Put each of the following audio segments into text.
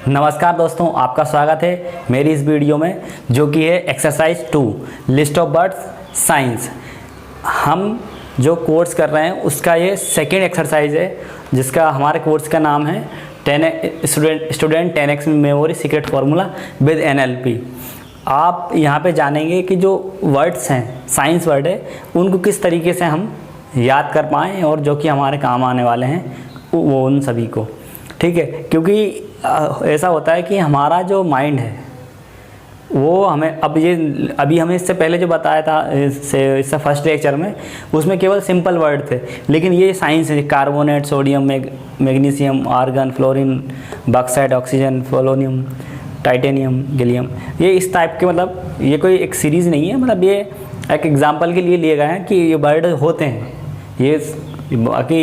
नमस्कार दोस्तों, आपका स्वागत है मेरी इस वीडियो में, जो कि है exercise 2 list of birds science. हम जो कोर्स कर रहे हैं उसका ये सेकेंड एक्सरसाइज है, जिसका हमारे कोर्स का नाम है student 10x memory secret formula with NLP। आप यहाँ पे जानेंगे कि जो वर्ड्स हैं, साइंस वर्ड है, उनको किस तरीके से हम याद कर पाएँ और जो कि हमारे काम आने वाले हैं वो उन सभी को, ठीक है। क्योंकि ऐसा होता है कि हमारा जो माइंड है वो हमें अभी हमें इससे पहले जो बताया था इससे फर्स्ट लेक्चर में, उसमें केवल सिंपल वर्ड थे, लेकिन ये साइंस है। Carbonate, sodium, magnesium, argon, fluorine, bauxite, oxygen, polonium, titanium, gallium, ये इस टाइप के, मतलब ये कोई एक सीरीज़ नहीं है, मतलब ये एक एग्जांपल के लिए लिए गए हैं कि ये वर्ड होते हैं। ये बाकी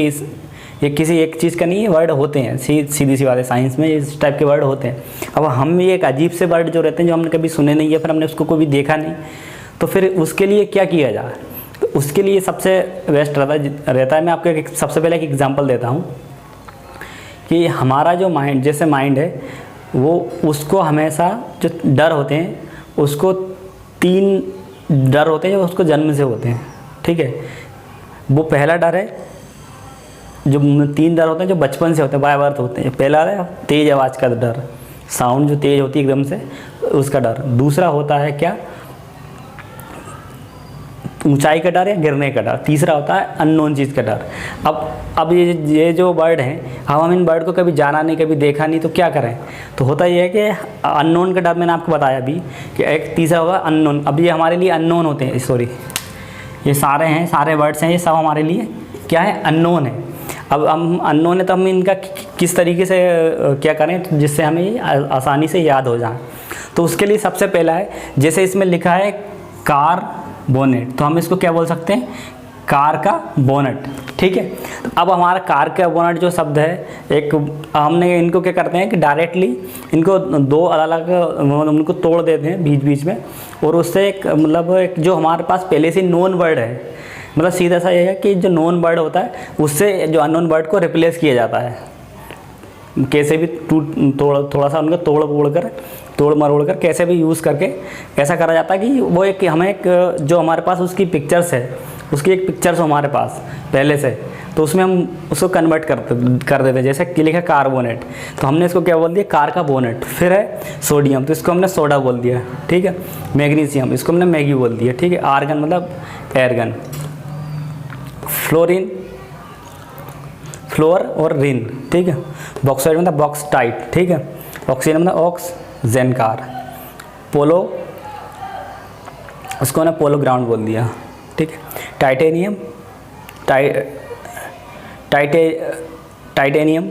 ये किसी एक चीज़ का नहीं है, वर्ड होते हैं, सीधी सी बात है, साइंस में इस टाइप के वर्ड होते हैं। अब हम ये एक अजीब से वर्ड जो रहते हैं, जो हमने कभी सुने नहीं है, फिर हमने उसको कभी देखा नहीं, तो फिर उसके लिए क्या किया जाए? तो उसके लिए सबसे बेस्ट रहता है, मैं आपको सबसे पहले एक एग्जांपल देता हूँ कि हमारा जो माइंड, जैसे माइंड है वो, उसको हमेशा जो डर होते हैं, उसको 3 डर होते हैं जो उसको जन्म से होते हैं, ठीक है। वो पहला डर है, जो 3 डर होते हैं जो बचपन से होते हैं, बाय बर्थ होते हैं। पहला है तेज़ आवाज़ का डर, साउंड जो तेज़ होती है एकदम से, उसका डर। दूसरा होता है क्या, ऊंचाई का डर या गिरने का डर। तीसरा होता है अननोन चीज़ का डर। अब ये जो बर्ड हैं, हम इन बर्ड को कभी जाना नहीं, कभी देखा नहीं, तो क्या करें? तो होता ये है कि अननोन का डर मैंने आपको बताया अभी कि एक तीसरा होगा अननोन। अब ये हमारे लिए अननोन होते हैं, सॉरी, ये सारे हैं, सारे बर्ड्स हैं, ये सब हमारे लिए क्या है, अननोन है। अब हम अननोन है तो हम इनका किस तरीके से क्या करें जिससे हमें आसानी से याद हो जाए? तो उसके लिए सबसे पहला है, जैसे इसमें लिखा है कार बोनेट, तो हम इसको क्या बोल सकते हैं, कार का बोनट, ठीक है। तो अब हमारा कार का बोनट जो शब्द है, एक हमने इनको क्या करते हैं कि डायरेक्टली इनको 2 अलग अलग उनको तोड़ देते हैं बीच बीच में, और उससे एक मतलब एक जो हमारे पास पहले से नोन वर्ड है, मतलब सीधा सा ये है कि जो नोन वर्ड होता है उससे जो अननोन वर्ड को रिप्लेस किया जाता है। कैसे भी थोड़ा सा उनको तोड़ मरोड़ कर कैसे भी यूज़ करके ऐसा करा जाता है कि वो एक हमें एक जो हमारे पास उसकी पिक्चर्स है, उसकी एक पिक्चर्स हमारे पास पहले से, तो उसमें हम उसको कन्वर्ट कर देते हैं। जैसे कि लिखा कार्बोनेट, तो हमने इसको क्या बोल दिया, कार का बोनेट। फिर है सोडियम, तो इसको हमने सोडा बोल दिया, ठीक है। मैग्नीशियम, इसको हमने मैगी बोल दिया, ठीक है। आर्गन मतलब एयरगन। फ्लोरीन, फ्लोर और रिन, ठीक है। बॉक्साइड मतलब बॉक्स टाइट, ठीक है। ऑक्सीजन मतलब ऑक्सीजन कार। पोलो, उसको ना पोलो ग्राउंड बोल दिया, ठीक है। टाइटेनियम, टाइटेनियम,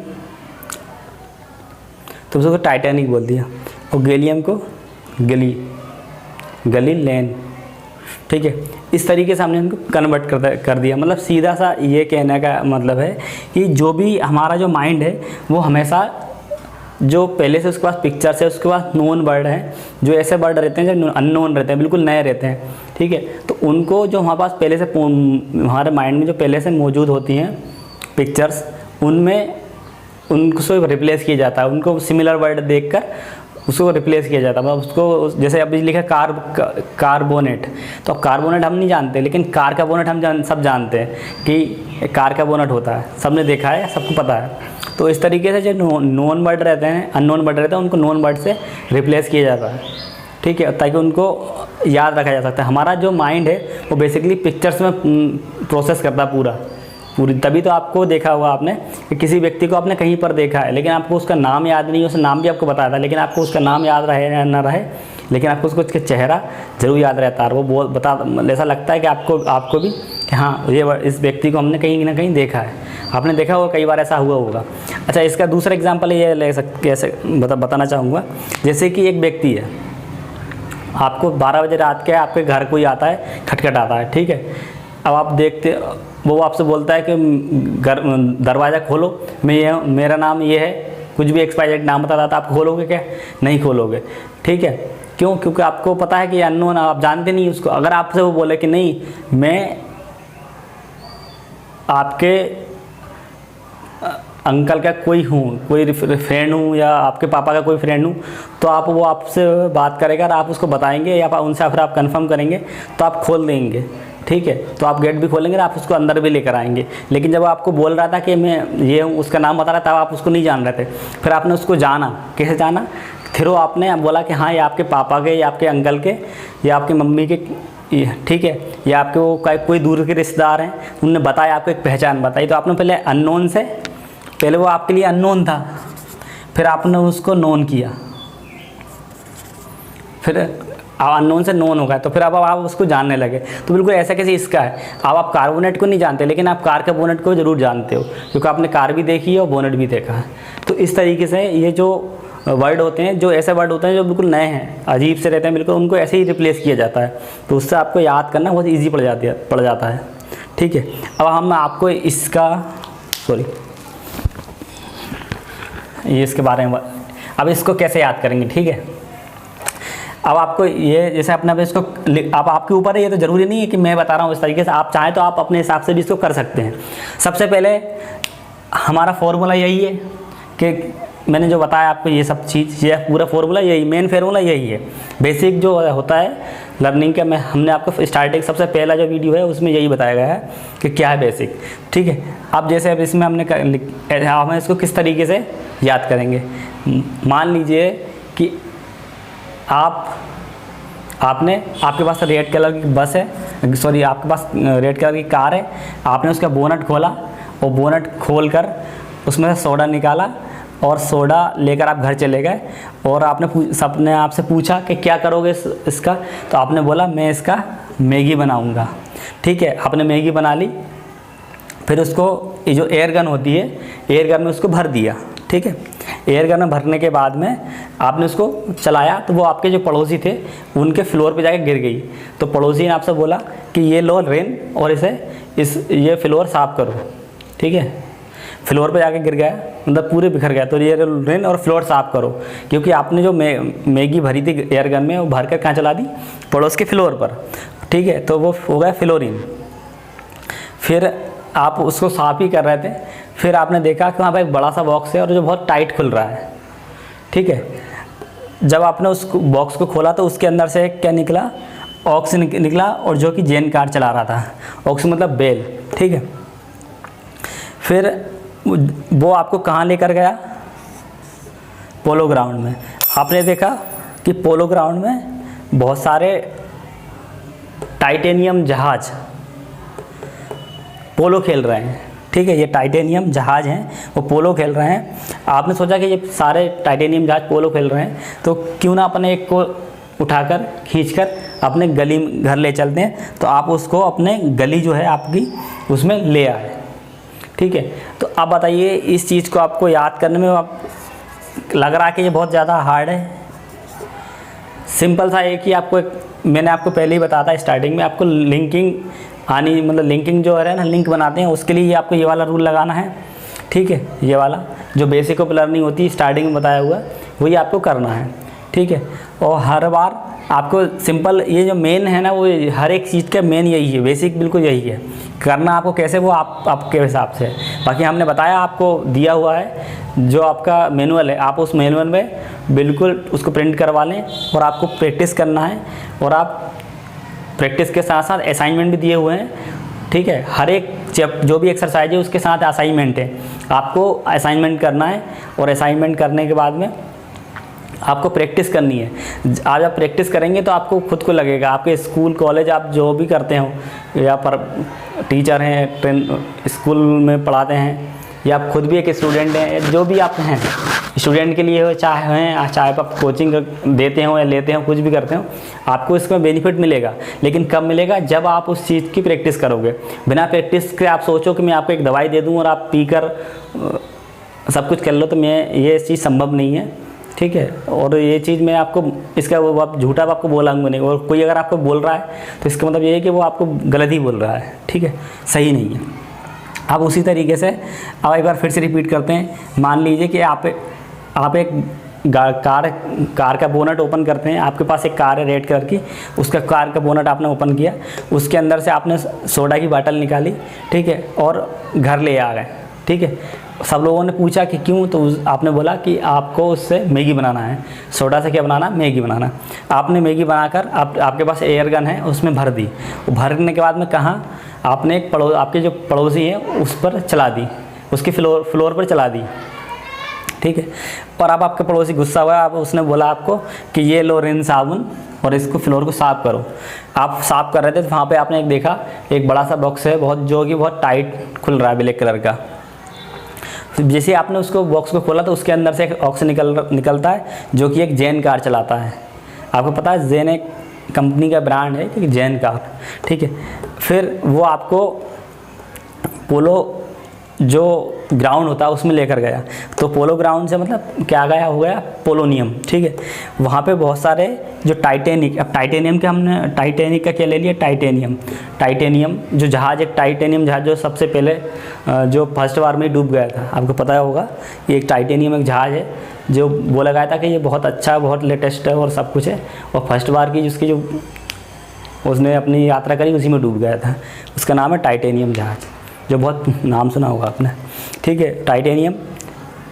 तो उसको टाइटैनिक बोल दिया। और गैलियम को गली लेन, ठीक है। इस तरीके से हमने इनको कन्वर्ट कर दिया। मतलब सीधा सा ये कहने का मतलब है कि जो भी हमारा जो माइंड है वो हमेशा जो पहले से उसके पास पिक्चर्स है, उसके पास नोन वर्ड हैं, जो ऐसे वर्ड रहते हैं जो अननोन रहते हैं, बिल्कुल नए रहते हैं, ठीक है। तो उनको जो हमारे पास पहले से हमारे माइंड में जो पहले से मौजूद होती हैं पिक्चर्स, उनमें उनको रिप्लेस किया जाता है। उनको सिमिलर वर्ड देखकर उसको रिप्लेस किया जाता है। मतलब उसको, जैसे अभी लिखा कार्बोनेट, तो अब कार्बोनेट हम नहीं जानते, लेकिन कार का बोनेट हम सब जानते हैं कि कार का बोनेट होता है, सबने देखा है, सबको पता है। तो इस तरीके से जो नॉन वर्ड रहते हैं, अननोन वर्ड रहते हैं, उनको नॉन वर्ड से रिप्लेस किया जाता है, ठीक है, ताकि उनको याद रखा जा सकता है। हमारा जो माइंड है वो बेसिकली पिक्चर्स में प्रोसेस करता है पूरी। तभी तो आपको देखा होगा आपने कि किसी व्यक्ति को आपने कहीं पर देखा है, लेकिन आपको उसका नाम याद नहीं है, उसका नाम भी आपको बताया था, लेकिन आपको उसका नाम याद रहे या ना रहे, लेकिन आपको उसका चेहरा जरूर याद रहता है। वो ऐसा लगता है कि आपको भी कि हाँ, ये इस व्यक्ति को हमने कहीं ना कहीं देखा है। आपने देखा होगा, कई बार ऐसा हुआ होगा। अच्छा, इसका दूसरा एग्जाम्पल ये ले सकते, कैसे बताना चाहूँगा। जैसे कि एक व्यक्ति है, आपको 12 बजे रात के आपके घर कोई आता है, खटखटाता है, ठीक है। अब आप देखते, वो आपसे बोलता है कि दरवाज़ा खोलो, मेरा नाम ये है, कुछ भी XYZ नाम बताता था, आप खोलोगे क्या? नहीं खोलोगे, ठीक है। क्यों? क्योंकि आपको पता है कि अननोन, आप जानते नहीं उसको। अगर आपसे वो बोले कि नहीं मैं आपके अंकल का कोई हूँ, कोई फ्रेंड हूँ या आपके पापा का कोई फ्रेंड हूँ, तो आप वो आपसे बात करेगा और आप उसको बताएंगे या उनसे फिर आप कंफर्म करेंगे तो आप खोल देंगे, ठीक है। तो आप गेट भी खोलेंगे, आप उसको अंदर भी लेकर आएंगे। लेकिन जब आपको बोल रहा था कि मैं ये हूँ, उसका नाम बता रहा था, तब आप उसको नहीं जान रहे थे। फिर आपने उसको जाना, कैसे जाना? फिर वो आपने बोला कि हाँ ये आपके पापा के या आपके अंकल के या आपकी मम्मी के, ठीक है, या आपके वो कोई दूर के रिश्तेदार हैं, उनने बताया, आपको एक पहचान बताई। तो आपने पहले अननोन से, पहले वो आपके लिए अननोन था, फिर आपने उसको नोन किया, फिर अननोन से नोन होगा, तो फिर अब आप उसको जानने लगे। तो बिल्कुल ऐसा कैसे इसका है। अब आप कार बोनेट को नहीं जानते, लेकिन आप कार के बोनेट को ज़रूर जानते हो, क्योंकि आपने कार भी देखी है और बोनेट भी देखा है। तो इस तरीके से ये जो वर्ड होते हैं, जो ऐसे वर्ड होते हैं जो बिल्कुल नए हैं, अजीब से रहते हैं बिल्कुल, उनको ऐसे ही रिप्लेस किया जाता है। तो उससे आपको याद करना बहुत ईजी पड़ जाता है, ठीक है। अब हम आपको इसका ये इसके बारे में, अब इसको कैसे याद करेंगे, ठीक है। अब आपको ये जैसे अपने आप इसको, अब आपके ऊपर है, ये तो ज़रूरी नहीं है कि मैं बता रहा हूँ इस तरीके से, आप चाहें तो आप अपने हिसाब से भी इसको कर सकते हैं। सबसे पहले हमारा फॉर्मूला यही है कि मैंने जो बताया आपको ये सब चीज़, ये पूरा फॉर्मूला यही, मेन फार्मूला यही है। बेसिक जो होता है लर्निंग का, हमने आपको स्टार्टिंग सबसे पहला जो वीडियो है उसमें यही बताया गया है कि क्या है बेसिक, ठीक है। अब जैसे अब इसमें हम इसको किस तरीके से याद करेंगे। मान लीजिए कि आपके पास रेड कलर की बस है, आपके पास रेड कलर की कार है, आपने उसका बोनट खोला और बोनट खोलकर उसमें से सोडा निकाला और सोडा लेकर आप घर चले गए और आपने आपसे पूछा कि क्या करोगे इसका, तो आपने बोला मैं इसका मैगी बनाऊंगा, ठीक है। आपने मैगी बना ली, फिर उसको ये जो एयर गन होती है, एयर गन में उसको भर दिया, ठीक है। एयर गन में भरने के बाद में आपने उसको चलाया, तो वो आपके जो पड़ोसी थे उनके फ्लोर पे जाके गिर गई। तो पड़ोसी ने आपसे बोला कि ये लो रेन और ये फ्लोर साफ़ करो, ठीक है। फ्लोर पे जाके गिर गया, मतलब पूरे बिखर गया, तो ये रेन और फ्लोर साफ़ करो, क्योंकि आपने जो मैगी भरी थी एयर गन में, वो भर कर कहाँ चला दी? पड़ोस के फ्लोर पर, ठीक है। तो वो हो गया फ्लोरिन। फिर आप उसको साफ़ ही कर रहे थे, फिर आपने देखा कि वहाँ पर एक बड़ा सा बॉक्स है और जो बहुत टाइट खुल रहा है, ठीक है। जब आपने उस बॉक्स को खोला तो उसके अंदर से क्या निकला? ऑक्स निकला, और जो कि जेन कार चला रहा था। ऑक्स मतलब बेल, ठीक है। फिर वो आपको कहाँ लेकर गया? पोलो ग्राउंड में। आपने देखा कि पोलो ग्राउंड में बहुत सारे टाइटेनियम जहाज पोलो खेल रहे हैं, ठीक है। ये टाइटेनियम जहाज हैं, वो पोलो खेल रहे हैं। आपने सोचा कि ये सारे टाइटेनियम जहाज पोलो खेल रहे हैं, तो क्यों ना अपने एक को उठाकर खींचकर अपने गली घर ले चलते हैं। तो आप उसको अपने गली जो है आपकी उसमें ले आए, ठीक है। तो अब बताइए, इस चीज़ को आपको याद करने में आप लग रहा है कि ये बहुत ज़्यादा हार्ड है? सिंपल सा एक ही आपको मैंने आपको पहले ही बताया था स्टार्टिंग में, आपको लिंकिंग आनी, मतलब लिंकिंग जो है ना, लिंक बनाते हैं, उसके लिए आपको ये वाला रूल लगाना है, ठीक है। ये वाला जो बेसिक ऑफ लर्निंग होती है स्टार्टिंग में बताया हुआ, वही आपको करना है, ठीक है। और हर बार आपको सिंपल, ये जो मेन है ना, वो हर एक चीज़ का मेन यही है, बेसिक बिल्कुल यही है। करना आपको कैसे, वो आपके हिसाब से है। बाकी हमने बताया, आपको दिया हुआ है जो आपका मैनुअल है, आप उस मैनुअल में बिल्कुल उसको प्रिंट करवा लें और आपको प्रैक्टिस करना है। और आप प्रैक्टिस के साथ साथ असाइनमेंट भी दिए हुए हैं, ठीक है। हर एक जो भी एक्सरसाइज है उसके साथ असाइनमेंट है, आपको असाइनमेंट करना है। और असाइनमेंट करने के बाद में आपको प्रैक्टिस करनी है। आज आप प्रैक्टिस करेंगे तो आपको खुद को लगेगा, आपके स्कूल कॉलेज आप जो भी करते हो, या पर टीचर हैं, स्कूल में पढ़ाते हैं, या आप खुद भी एक स्टूडेंट हैं, जो भी आप हैं, स्टूडेंट के लिए हो चाहे आप कोचिंग देते हो या लेते हो, कुछ भी करते हो, आपको इसमें बेनिफिट मिलेगा। लेकिन कब मिलेगा? जब आप उस चीज़ की प्रैक्टिस करोगे। बिना प्रैक्टिस के आप सोचो कि मैं आपको एक दवाई दे दूँ और आप पीकर सब कुछ कर लो, तो ये चीज़ संभव नहीं है, ठीक है। और ये चीज़ मैं आपको इसका वो आप झूठा आपको बोलाऊंगा नहीं। और कोई अगर आपको बोल रहा है तो इसका मतलब ये है कि वो आपको गलत ही बोल रहा है, ठीक है, सही नहीं है। अब उसी तरीके से अब एक बार फिर से रिपीट करते हैं। मान लीजिए कि आप एक कार का बोनट ओपन करते हैं। आपके पास एक कार है रेड कलर की, उसका कार का बोनट आपने ओपन किया, उसके अंदर से आपने सोडा की बाटल निकाली, ठीक है, और घर ले आ गए, ठीक है। सब लोगों ने पूछा कि क्यों, तो आपने बोला कि आपको उससे मैगी बनाना है। सोडा से क्या बनाना? मैगी बनाना। आपने मैगी बनाकर आपके पास एयर गन है, उसमें भर दी। भरने के बाद में कहाँ आपने आपके जो पड़ोसी हैं उस पर चला दी, उसके फ्लोर पर चला दी, ठीक है। और अब आपके पड़ोसी गुस्सा हुआ, अब उसने बोला आपको कि ये लो रिन साबुन और इसको फ्लोर को साफ़ करो। आप साफ़ कर रहे थे तो वहाँ पे आपने देखा एक बड़ा सा बॉक्स है जो कि बहुत टाइट खुल रहा है, ब्लैक कलर का। जैसे आपने उसको बॉक्स को खोला तो उसके अंदर से एक ऑक्स निकलता है, जो कि एक जैन कार चलाता है। आपको पता है जैन एक कंपनी का ब्रांड है, कि जैन कार, ठीक है। फिर वो आपको पोलो जो ग्राउंड होता है उसमें लेकर गया। तो पोलो ग्राउंड से मतलब क्या गया हो गया पोलोनियम, ठीक है। वहाँ पे बहुत सारे जो टाइटेनिक, अब टाइटेनियम के हमने टाइटेनिक का क्या ले लिया, टाइटेनियम जो जहाज़, एक टाइटेनियम जहाज़ जो सबसे पहले जो फर्स्ट वार में डूब गया था, आपको पता होगा। ये एक टाइटेनियम एक जहाज़ है जो बोला गया था कि ये बहुत अच्छा, बहुत लेटेस्ट है और सब कुछ है, और फर्स्ट वार की जिसकी जो उसने अपनी यात्रा करी उसी में डूब गया था। उसका नाम है टाइटेनियम जहाज़, जो बहुत नाम सुना होगा आपने, ठीक है। टाइटेनियम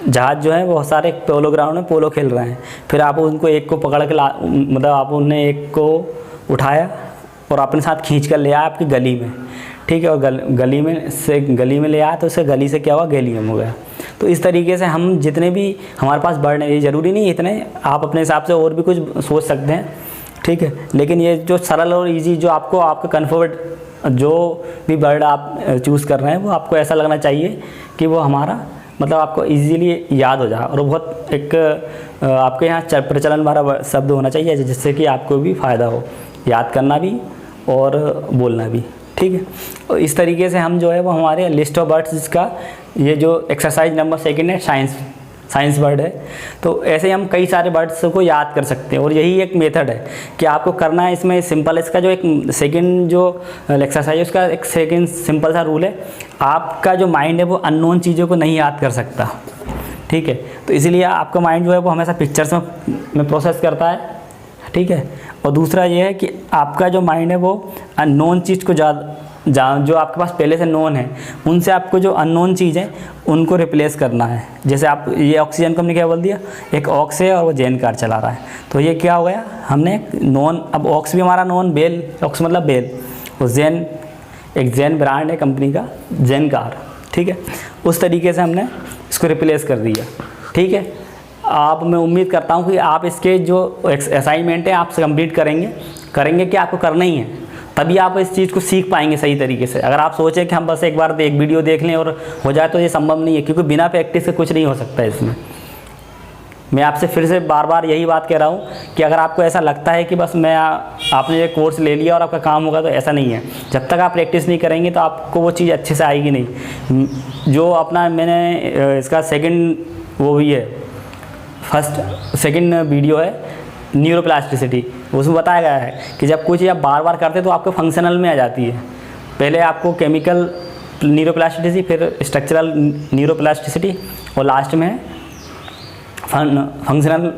जहाज़ जो है बहुत सारे पोलो ग्राउंड में पोलो खेल रहे हैं। फिर आप उनको एक को पकड़ के मतलब आप उन्हें एक को उठाया और अपने साथ खींच कर ले आया आपकी गली में, ठीक है। और गली में ले आया तो उससे गली से क्या हुआ, गैलियम हो गया। तो इस तरीके से हम जितने भी हमारे पास वर्ड हैं, ये ज़रूरी नहीं इतने, आप अपने हिसाब से और भी कुछ सोच सकते हैं, ठीक है। लेकिन ये जो सरल और ईजी, जो आपको आपका कन्फर्ट, जो भी वर्ड आप चूज़ कर रहे हैं वो आपको ऐसा लगना चाहिए कि वो हमारा मतलब आपको इजीली याद हो जाए, और बहुत एक आपके यहाँ प्रचलन वाला शब्द होना चाहिए जिससे कि आपको भी फ़ायदा हो, याद करना भी और बोलना भी, ठीक है। और इस तरीके से हम जो है वो हमारे लिस्ट ऑफ वर्ड्स, जिसका ये जो एक्सरसाइज नंबर 2 है साइंस वर्ड है, तो ऐसे हम कई सारे वर्ड्स को याद कर सकते हैं। और यही एक मेथड है कि आपको करना है इसमें सिंपल। इसका जो एक सेकंड जो एक्सरसाइज है उसका एक सेकंड सिंपल सा रूल है, आपका जो माइंड है वो अननोन चीज़ों को नहीं याद कर सकता, ठीक है। तो इसीलिए आपका माइंड जो है वो हमेशा पिक्चर्स में प्रोसेस करता है, ठीक है। और दूसरा ये है कि आपका जो माइंड है वो अननोन चीज़ को जो आपके पास पहले से नोन है उनसे आपको जो अननोन चीज़ है उनको रिप्लेस करना है। जैसे आप ये ऑक्सीजन को हमने क्या बोल दिया, एक ऑक्स है और वो जैन कार चला रहा है, तो ये क्या हो गया, हमने नोन, अब ऑक्स भी हमारा नोन, बेल, ऑक्स मतलब बेल, और जैन एक जैन ब्रांड है कंपनी का, जैन कार, ठीक है। उस तरीके से हमने इसको रिप्लेस कर दिया, ठीक है। आप मैं उम्मीद करता हूँ कि आप इसके जो असाइनमेंट है आप कंप्लीट करेंगे कि आपको करना ही है, तभी आप इस चीज़ को सीख पाएंगे सही तरीके से। अगर आप सोचें कि हम बस एक बार एक वीडियो देख लें और हो जाए, तो ये संभव नहीं है, क्योंकि बिना प्रैक्टिस के कुछ नहीं हो सकता है इसमें। मैं आपसे फिर से बार बार यही बात कह रहा हूँ कि अगर आपको ऐसा लगता है कि बस आपने ये कोर्स ले लिया और आपका काम होगा, तो ऐसा नहीं है। जब तक आप प्रैक्टिस नहीं करेंगे तो आपको वो चीज़ अच्छे से आएगी नहीं। जो अपना मैंने इसका सेकंड वीडियो है न्यूरोप्लास्टिसिटी, उसमें बताया गया है कि जब कोई चीज़ आप बार बार करते तो आपको फंक्शनल में आ जाती है। पहले आपको केमिकल न्यूरोप्लास्टिसिटी, फिर स्ट्रक्चरल न्यूरोप्लास्टिसिटी, और लास्ट में फंक्शनल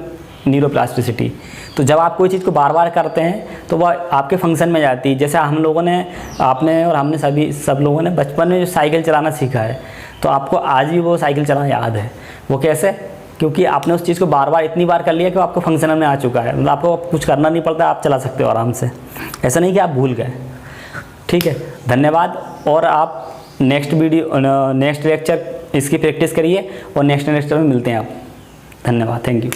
न्यूरोप्लास्टिसिटी। तो जब आप कोई चीज़ को बार बार करते हैं तो वह आपके फंक्शन में जाती है। जैसे हम लोगों ने, आपने और हमने सब लोगों ने बचपन में जो साइकिल चलाना सीखा है, तो आपको आज भी वो साइकिल चलाना याद है। वो कैसे? क्योंकि आपने उस चीज़ को बार बार इतनी बार कर लिया कि वो आपको फंक्शनल में आ चुका है, मतलब आपको कुछ करना नहीं पड़ता, आप चला सकते हो आराम से। ऐसा नहीं कि आप भूल गए, ठीक है। धन्यवाद। और आप नेक्स्ट लेक्चर इसकी प्रैक्टिस करिए और नेक्स्ट लेक्चर में मिलते हैं आप। धन्यवाद, थैंक यू।